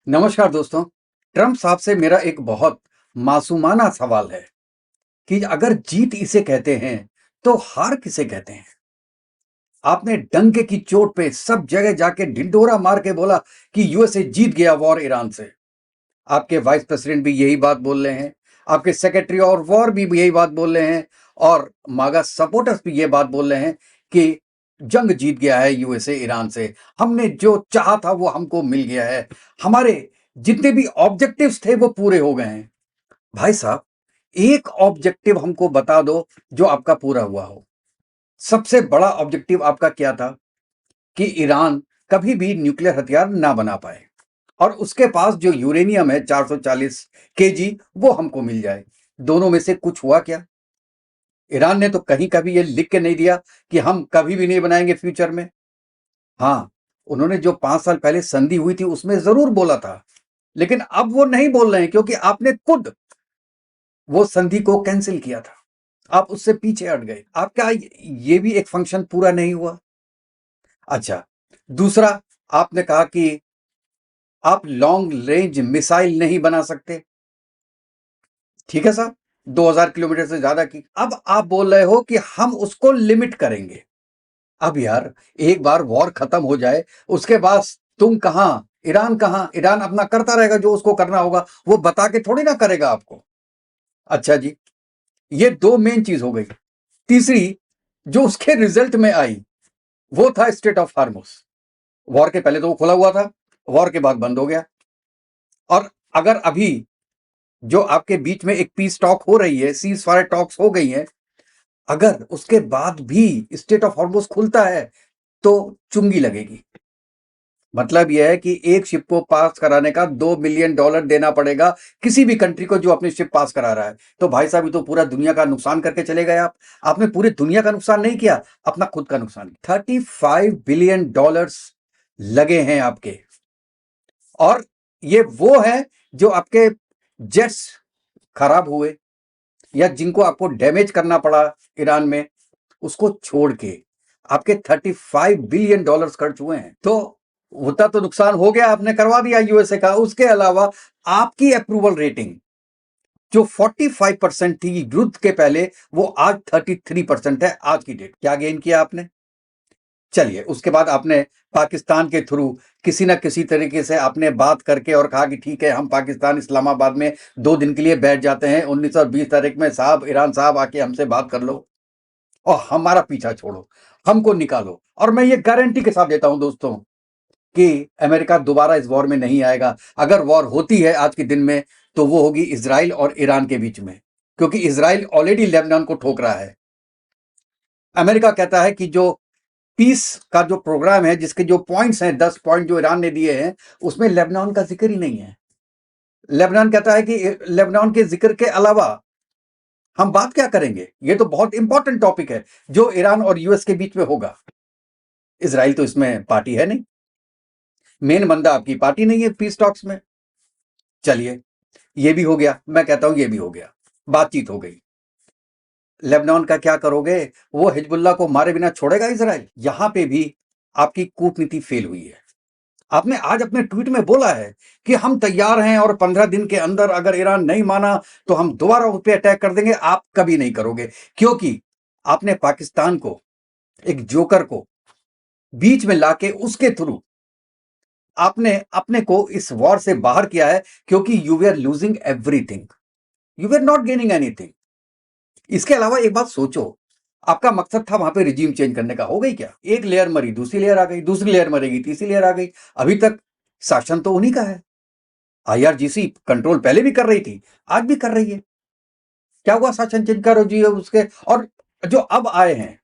नमस्कार दोस्तों। ट्रंप साहब से मेरा एक बहुत मासूमाना सवाल है कि अगर जीत इसे कहते हैं तो हार किसे कहते हैं। आपने डंके की चोट पे सब जगह जाके ढिंढोरा मार के बोला कि यूएसए जीत गया वॉर ईरान से। आपके वाइस प्रेसिडेंट भी यही बात बोल रहे हैं, आपके सेक्रेटरी और वॉर भी यही बात बोल रहे हैं, और मागा सपोर्टर्स भी ये बात बोल रहे हैं कि जंग जीत गया है यूएसए ईरान से। हमने जो चाहा था वो हमको मिल गया है, हमारे जितने भी ऑब्जेक्टिव्स थे वो पूरे हो गए हैं। भाई साहब, एक ऑब्जेक्टिव हमको बता दो जो आपका पूरा हुआ हो। सबसे बड़ा ऑब्जेक्टिव आपका क्या था? कि ईरान कभी भी न्यूक्लियर हथियार ना बना पाए और उसके पास जो यूरेनियम है 440 केजी वो हमको मिल जाए। दोनों में से कुछ हुआ क्या? ईरान ने तो कहीं कभी ये लिख के नहीं दिया कि हम कभी भी नहीं बनाएंगे फ्यूचर में। हाँ, उन्होंने जो 5 साल पहले संधि हुई थी उसमें जरूर बोला था, लेकिन अब वो नहीं बोल रहे हैं क्योंकि आपने खुद वो संधि को कैंसिल किया था। आप उससे पीछे हट गए। आपका ये भी एक फंक्शन पूरा नहीं हुआ। अच्छा, दूसरा, आपने कहा कि आप लॉन्ग रेंज मिसाइल नहीं बना सकते। ठीक है साहब, 2000 किलोमीटर से ज्यादा की। अब आप बोल रहे हो कि हम उसको लिमिट करेंगे। अब यार, एक बार वॉर खत्म हो जाए उसके बाद तुम कहां, ईरान कहां? ईरान अपना करता रहेगा जो उसको करना होगा, वो बता के थोड़ी ना करेगा आपको। अच्छा जी, ये दो मेन चीज हो गई। तीसरी जो उसके रिजल्ट में आई वो था स्टेट ऑफ हार्मोस। वॉर के पहले तो वो खुला हुआ था, वॉर के बाद बंद हो गया। और अगर अभी जो आपके बीच में एक पीस टॉक हो रही है, सीज फायर टॉक्स हो गई है, अगर उसके बाद भी स्टेट ऑफ हॉर्मोस खुलता है तो चुंगी लगेगी। मतलब यह है कि एक शिप को पास कराने का $2 मिलियन देना पड़ेगा किसी भी कंट्री को जो अपनी शिप पास करा रहा है। तो भाई साहब, ये तो पूरा दुनिया का नुकसान करके चले गए आप। आपने पूरी दुनिया का नुकसान नहीं किया, अपना खुद का नुकसान। $35 बिलियन लगे हैं आपके। और ये वो है जो आपके जेट्स खराब हुए या जिनको आपको डैमेज करना पड़ा ईरान में, उसको छोड़ के आपके $35 बिलियन खर्च हुए हैं। तो होता तो नुकसान हो गया, आपने करवा दिया यूएसए का। उसके अलावा आपकी अप्रूवल रेटिंग जो 45% थी युद्ध के पहले, वो आज 33% है आज की डेट। क्या गेन किया आपने? चलिए, उसके बाद आपने पाकिस्तान के थ्रू किसी ना किसी तरीके से आपने बात करके और कहा कि ठीक है, हम पाकिस्तान इस्लामाबाद में 2 दिन के लिए बैठ जाते हैं, 19 और 20 तारीख में साहब, ईरान साहब आके हमसे बात कर लो और हमारा पीछा छोड़ो, हमको निकालो। और मैं ये गारंटी के साथ देता हूं दोस्तों कि अमेरिका दोबारा इस वॉर में नहीं आएगा। अगर वॉर होती है आज के दिन में तो वो होगी इजराइल और ईरान के बीच में, क्योंकि इजराइल ऑलरेडी लेबनान को ठोक रहा है। अमेरिका कहता है कि जो पीस का जो प्रोग्राम है, जिसके जो पॉइंट्स हैं, 10 पॉइंट जो ईरान ने दिए हैं, उसमें लेबनान का जिक्र ही नहीं है। लेबनान कहता है कि लेबनान के जिक्र के अलावा हम बात क्या करेंगे? ये तो बहुत इंपॉर्टेंट टॉपिक है जो ईरान और यूएस के बीच में होगा। इजराइल तो इसमें पार्टी है नहीं, मेन बंदा आपकी पार्टी नहीं है पीस टॉक्स में। चलिए, ये भी हो गया, मैं कहता हूं ये भी हो गया, बातचीत हो गई। लेबनान का क्या करोगे? वो हिजबुल्लाह को मारे बिना छोड़ेगा इजराइल? यहां पे भी आपकी कूटनीति फेल हुई है। आपने आज अपने ट्वीट में बोला है कि हम तैयार हैं और 15 दिन के अंदर अगर ईरान नहीं माना तो हम दोबारा उस पर अटैक कर देंगे। आप कभी नहीं करोगे, क्योंकि आपने पाकिस्तान को, एक जोकर को बीच में लाके उसके थ्रू आपने अपने को इस वॉर से बाहर किया है, क्योंकि you are losing everything, you are not gaining anything. इसके अलावा एक बात सोचो, आपका मकसद था वहां पे रिजीम चेंज करने का, हो गई क्या? एक लेयर मरी, दूसरी लेयर आ गई, दूसरी लेयर मरेगी, तीसरी लेयर आ गई। अभी तक शासन तो उन्हीं का है। आईआरजीसी कंट्रोल पहले भी कर रही थी, आज भी कर रही है। क्या हुआ शासन चेंज करो जी उसके? और जो अब आए हैं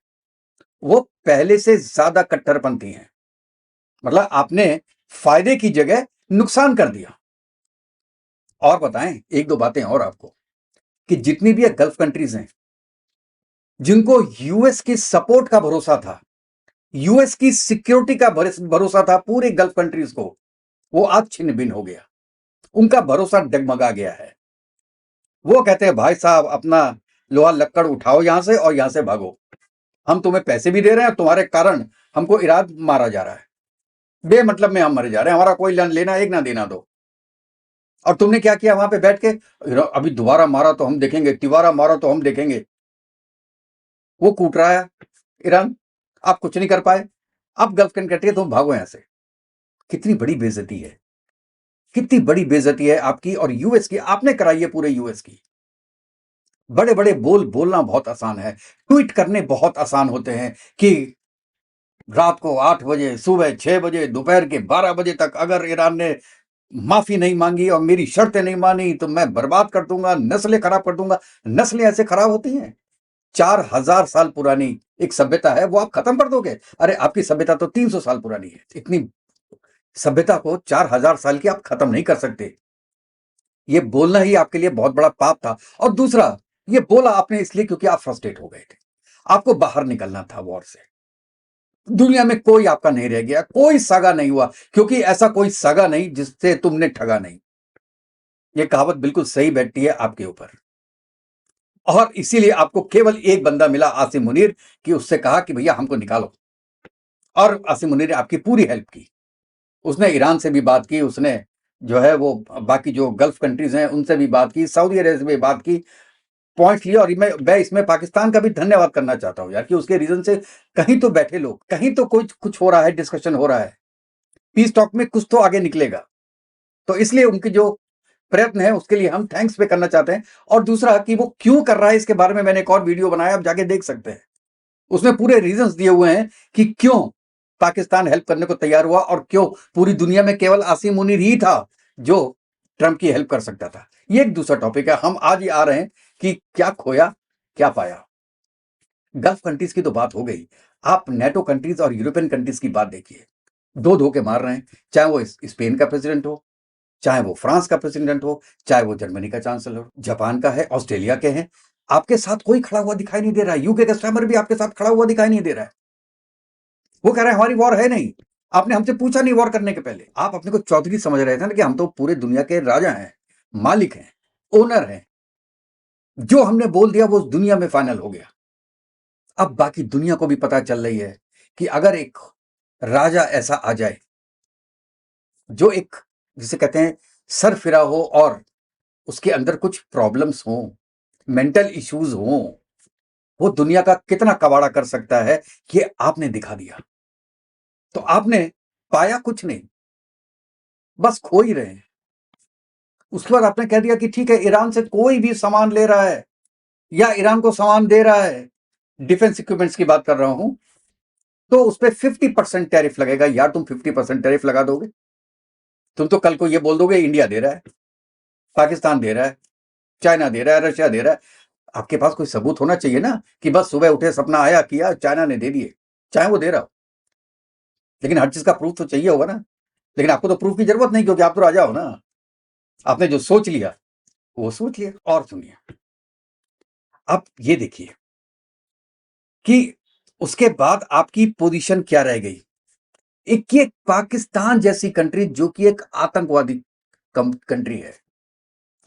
वो पहले से ज्यादा कट्टरपंथी हैं। मतलब आपने फायदे की जगह नुकसान कर दिया। और बताएं एक दो बातें और आपको, कि जितनी भी गल्फ कंट्रीज हैं जिनको यूएस की सपोर्ट का भरोसा था, यूएस की सिक्योरिटी का भरोसा था पूरे गल्फ कंट्रीज को, वो आज छिन्न भिन्न हो गया। उनका भरोसा डगमगा गया है। वो कहते हैं भाई साहब, अपना लोहा लक्कड़ उठाओ यहां से और यहां से भागो। हम तुम्हें पैसे भी दे रहे हैं, तुम्हारे कारण हमको ईरान मारा जा रहा है, बेमतलब में हम मरे जा रहे हैं, हमारा कोई लेना एक ना देना दो। और तुमने क्या किया वहां पे बैठ के, अभी दोबारा मारा तो हम देखेंगे, तिबारा मारा तो हम देखेंगे। वो कूट रहा है ईरान, आप कुछ नहीं कर पाए, अब गल्फ कंट्री है, तुम भागो यहां से। कितनी बड़ी बेइज्जती है, कितनी बड़ी बेइज्जती है आपकी और यूएस की, आपने कराई है पूरे यूएस की। बड़े बड़े बोलना बहुत आसान है, ट्वीट करने बहुत आसान होते हैं कि रात को 8 बजे, सुबह 6 बजे, दोपहर के 12 बजे तक अगर ईरान ने माफी नहीं मांगी और मेरी शर्तें नहीं मानी तो मैं बर्बाद कर दूंगा, नस्लें खराब कर दूंगा। नस्लें ऐसे खराब होती हैं? 4000 साल पुरानी एक सभ्यता है, वो आप खत्म कर दोगे? अरे आपकी सभ्यता तो 300 साल पुरानी है, इतनी सभ्यता को 4000 साल की आप खत्म नहीं कर सकते। ये बोलना ही आपके लिए बहुत बड़ा पाप था। और दूसरा, ये बोला आपने इसलिए क्योंकि आप फ्रस्ट्रेट हो गए थे, आपको बाहर निकलना था वॉर से। दुनिया में कोई आपका नहीं रह गया, कोई सगा नहीं हुआ, क्योंकि ऐसा कोई सगा नहीं जिससे तुमने ठगा नहीं। ये कहावत बिल्कुल सही बैठती है आपके ऊपर। और इसीलिए आपको केवल एक बंदा मिला, आसिम मुनीर, कि उससे कहा कि भैया हमको निकालो, और आसिम मुनीर ने आपकी पूरी हेल्प की। उसने ईरान से भी बात की, उसने जो है वो बाकी जो गल्फ कंट्रीज हैं उनसे भी बात की, सऊदी अरेबिया से भी बात की, पॉइंट लिया। और मैं इसमें पाकिस्तान का भी धन्यवाद करना चाहता हूं यार, कि उसके रीजन से कहीं तो बैठे लोग, कहीं तो कुछ हो रहा है, डिस्कशन हो रहा है, पीस टॉक में कुछ तो आगे निकलेगा। तो इसलिए उनकी जो प्रयत्न है उसके लिए हम थैंक्स पे करना चाहते हैं। और दूसरा कि वो क्यों कर रहा है, इसके बारे में मैंने एक और वीडियो बनाया, आप जाके देख सकते हैं। उसमें पूरे रीजंस दिए हुए हैं कि क्यों पाकिस्तान हेल्प करने को तैयार हुआ और क्यों पूरी दुनिया में केवल आसिम मुनीर ही था जो ट्रंप की हेल्प कर सकता था। ये एक दूसरा टॉपिक है। हम आज ही आ रहे हैं कि क्या खोया क्या पाया। गल्फ कंट्रीज की तो बात हो गई, आप नेटो कंट्रीज और यूरोपियन कंट्रीज की बात देखिए। दो धोखे मार रहे हैं, चाहे वो स्पेन का प्रेसिडेंट हो, चाहे वो फ्रांस का प्रेसिडेंट हो, चाहे वो जर्मनी का चांसलर हो, जापान का है, ऑस्ट्रेलिया के हैं। आपके साथ कोई खड़ा हुआ दिखाई नहीं दे रहा है। यूके का स्टैमर भी आपके साथ खड़ा हुआ दिखाई नहीं दे रहा है। वो कह रहे हैं हमारी वॉर है नहीं। आपने हमसे पूछा नहीं वॉर करने के पहले। आप अपने को चौधरी समझ रहे थे ना, कि हम तो पूरे दुनिया के राजा हैं, मालिक हैं, ओनर हैं। जो हमने बोल दिया वो उस दुनिया में फाइनल हो गया। अब बाकी दुनिया को भी पता चल रही है कि अगर एक राजा ऐसा आ जाए जो एक, जिसे कहते हैं, सर फिरा हो और उसके अंदर कुछ प्रॉब्लम्स हो, मेंटल इश्यूज हो, वो दुनिया का कितना कबाड़ा कर सकता है, ये आपने दिखा दिया। तो आपने पाया कुछ नहीं, बस खो ही रहे हैं। उसके बाद आपने कह दिया कि ठीक है, ईरान से कोई भी सामान ले रहा है या ईरान को सामान दे रहा है, डिफेंस इक्विपमेंट्स की बात कर रहा हूं, तो उस पर 50% टैरिफ लगेगा। यार तुम 50% टैरिफ लगा दोगे? तुम तो कल को ये बोल दोगे इंडिया दे रहा है, पाकिस्तान दे रहा है, चाइना दे रहा है, रशिया दे रहा है। आपके पास कोई सबूत होना चाहिए ना, कि बस सुबह उठे, सपना आया, किया, चाइना ने दे दिए, चाहे वो दे रहा हो। लेकिन हर चीज का प्रूफ तो चाहिए होगा ना। लेकिन आपको तो प्रूफ की जरूरत नहीं, क्योंकि आप तो राजा हो ना। आपने जो सोच लिया वो सोच लिया। और सुनिए, अब ये देखिए कि उसके बाद आपकी पोजीशन क्या रह गई। एक ये पाकिस्तान जैसी कंट्री, जो कि एक आतंकवादी कंट्री है।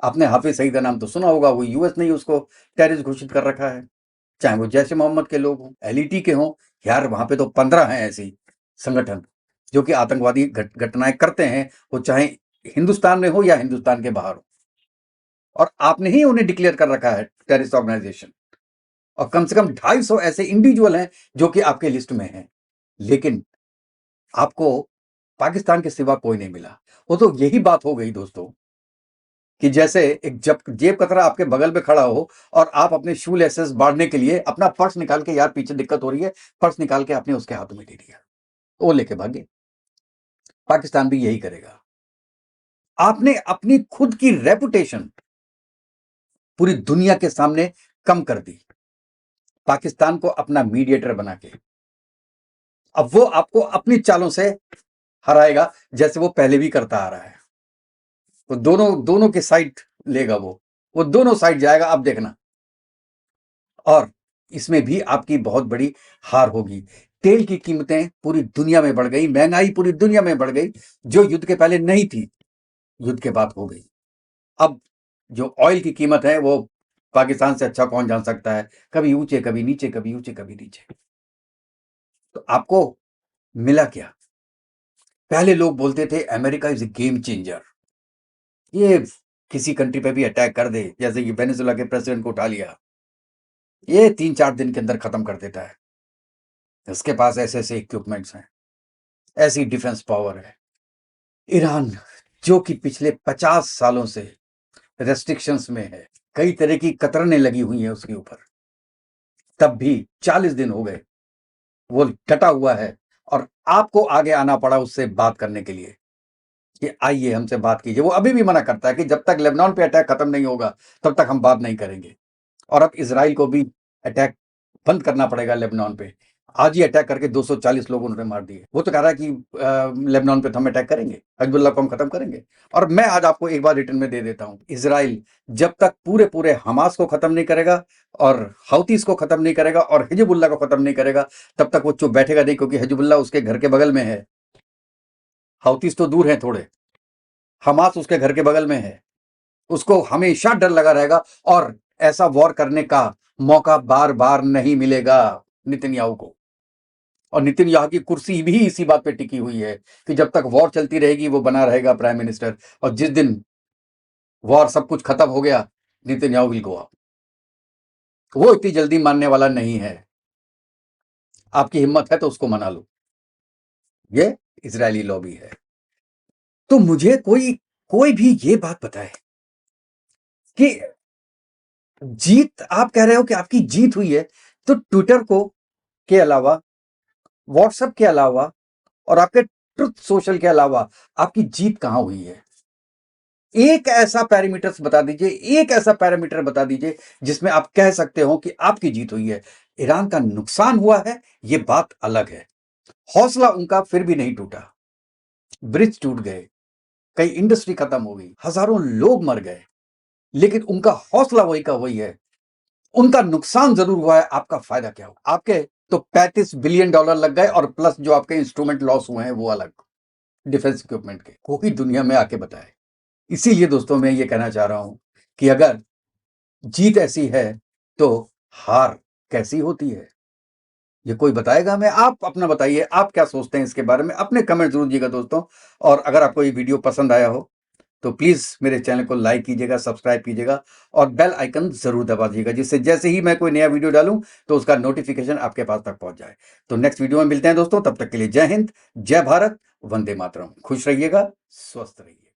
आपने हाफिज सईद का नाम तो सुना होगा, वो यूएस ने ही उसको टेररिस्ट घोषित कर रखा है। चाहे वो जैश ए मोहम्मद के लोग हों, एलईटी के हों, यार वहां पे तो 15 हैं ऐसी संगठन जो कि आतंकवादी घटनाएं करते हैं, वो चाहे हिंदुस्तान में हो या हिंदुस्तान के बाहर हो। और आपने ही उन्हें डिक्लेयर कर रखा है टेररिस्ट ऑर्गेनाइजेशन। और कम से कम 250 ऐसे इंडिविजुअल हैं जो कि आपके लिस्ट में हैं। लेकिन आपको पाकिस्तान के सिवा कोई नहीं मिला। वो तो यही बात हो गई दोस्तों, कि जैसे एक जेब कतरा आपके बगल में खड़ा हो और आप अपने शू लेसेस बांधने के लिए अपना पर्स निकाल के, यार पीछे दिक्कत हो रही है, पर्स निकाल के आपने उसके हाथों में दे दिया, वो लेके भागे। पाकिस्तान भी यही करेगा। आपने अपनी खुद की रेपुटेशन पूरी दुनिया के सामने कम कर दी, पाकिस्तान को अपना मीडिएटर बना के। अब वो आपको अपनी चालों से हराएगा, जैसे वो पहले भी करता आ रहा है। वो दोनों दोनों के साइड लेगा, वो दोनों साइड जाएगा, अब देखना। और इसमें भी आपकी बहुत बड़ी हार होगी। तेल की कीमतें पूरी दुनिया में बढ़ गई, महंगाई पूरी दुनिया में बढ़ गई, जो युद्ध के पहले नहीं थी, युद्ध के बाद हो गई। अब जो ऑयल की कीमत है, वो पाकिस्तान से अच्छा कौन जान सकता है, कभी ऊंचे कभी नीचे, कभी ऊंचे कभी नीचे। तो आपको मिला क्या? पहले लोग बोलते थे America is a game changer, ये किसी कंट्री पे भी अटैक कर दे, जैसे कि वेनेजुएला के प्रेसिडेंट को उठा लिया, ये 3-4 दिन के अंदर खत्म कर देता है। उसके पास ऐसे-ऐसे इक्विपमेंट्स हैं, ऐसी डिफेंस पावर है। ईरान, जो कि पिछले 50 सालों से रेस्ट्रिक्शंस में है, कई तरह की कतरनें लगी हुई हैं उसके ऊपर, तब भी 40 दिन हो गए, वो डटा हुआ है और आपको आगे आना पड़ा उससे बात करने के लिए कि आइए हमसे बात कीजिए। वो अभी भी मना करता है कि जब तक लेबनान पे अटैक खत्म नहीं होगा, तब तक हम बात नहीं करेंगे। और अब इज़राइल को भी अटैक बंद करना पड़ेगा लेबनान पे। आज ही अटैक करके 240 लोग उन्होंने मार दिए। वो तो कह रहा है कि लेबनान पे तो हम अटैक करेंगे, हिजबुल्लाह को हम खत्म करेंगे। और मैं आज आपको एक बार रिटर्न में दे देता हूँ, इज़राइल जब तक पूरे-पूरे हमास को खत्म नहीं करेगा और हौतीस को खत्म नहीं करेगा और हिजबुल्लाह को खत्म नहीं करेगा, तब तक वो चुप बैठेगा नहीं, क्योंकि हिजबुल्लाह उसके घर के बगल में है। हौतीस तो दूर है थोड़े, हमास उसके घर के बगल में है। उसको हमेशा डर लगा रहेगा और ऐसा वॉर करने का मौका बार-बार नहीं मिलेगा नेतन्याहू को। और नेतन्याहू की कुर्सी भी इसी बात पे टिकी हुई है कि जब तक वॉर चलती रहेगी वो बना रहेगा प्राइम मिनिस्टर, और जिस दिन वॉर सब कुछ खत्म हो गया, नेतन्याहू विल गो आउट। वो इतनी जल्दी मानने वाला नहीं है। आपकी हिम्मत है तो उसको मना लो। ये इजरायली लॉबी है। तो मुझे कोई भी ये बात बताए कि जीत, आप कह रहे हो कि आपकी जीत हुई है, तो ट्विटर को के अलावा, व्हाट्सएप के अलावा और आपके ट्रुथ सोशल के अलावा आपकी जीत कहां हुई है? एक ऐसा पैरामीटर्स बता दीजिए, एक ऐसा पैरामीटर बता दीजिए जिसमें आप कह सकते हो कि आपकी जीत हुई है। ईरान का नुकसान हुआ है, ये बात अलग है। हौसला उनका फिर भी नहीं टूटा। ब्रिज टूट गए, कई इंडस्ट्री खत्म हो गई, हजारों लोग मर गए, लेकिन उनका हौसला वही का वही है। उनका नुकसान जरूर हुआ है, आपका फायदा क्या हुआ? आपके तो $35 बिलियन लग गए, और प्लस जो आपके इंस्ट्रूमेंट लॉस हुए हैं वो अलग, डिफेंस इक्विपमेंट के। कोई दुनिया में आके बताए। इसीलिए दोस्तों मैं ये कहना चाह रहा हूं कि अगर जीत ऐसी है तो हार कैसी होती है, ये कोई बताएगा हमें? आप अपना बताइए, आप क्या सोचते हैं इसके बारे में? अपने कमेंट जरूर दीजिएगा दोस्तों। और अगर आपको ये वीडियो पसंद आया हो तो प्लीज मेरे चैनल को लाइक कीजिएगा, सब्सक्राइब कीजिएगा और बेल आइकन जरूर दबा दीजिएगा, जिससे जैसे ही मैं कोई नया वीडियो डालूं तो उसका नोटिफिकेशन आपके पास तक पहुंच जाए। तो नेक्स्ट वीडियो में मिलते हैं दोस्तों, तब तक के लिए जय हिंद, जय भारत, वंदे मातरम। खुश रहिएगा, स्वस्थ रहिए।